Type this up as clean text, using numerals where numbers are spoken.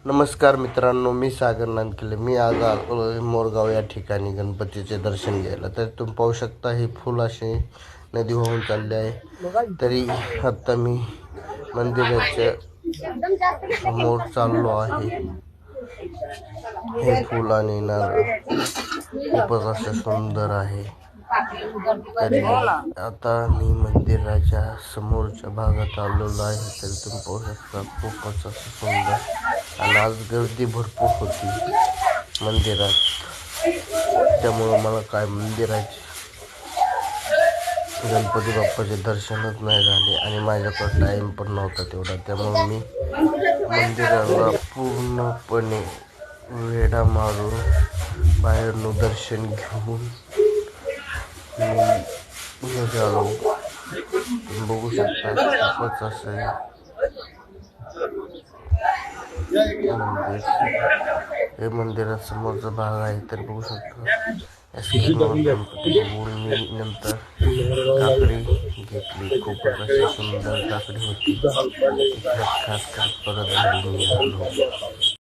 नमस्कार मित्रांनो, मी सागर नानकेले. मी आज आलो मोरगाव या ठिकाणी गणपतीचे दर्शन घ्यायला. तर तुम्ही पाहू शकता ही फुल अशी नदी वाहून चालली आहे. तरी आता मी मंदिराच्या समोर चाललो आहे. हे फुल आणि नारळ खूपच असं सुंदर आहे. तरी आता मी मंदिराच्या समोरच्या भागात आलेलो आहे. तरी तुम्ही पाहू शकता खूपच असं सुंदर. आणि आज गर्दी भरपूर होती मंदिरात, त्यामुळं मला काय मंदिराचे गणपती बाप्पाचे दर्शनच नाही झाले आणि माझ्याकडे टाईम पण नव्हता तेवढा. त्यामुळे मी मंदिराला पूर्णपणे वेढा मारून बाहेरनं दर्शन घेऊन मी आलो. बघू शकता खूपच असं हे मंदिरासमोरचा भाग आहे. तर बघू शकतो गणपती बघून मी नंतर काकडी घेतली. खूपच अशी सुंदर काकडी होती. खात खात परत घरी मी आलो.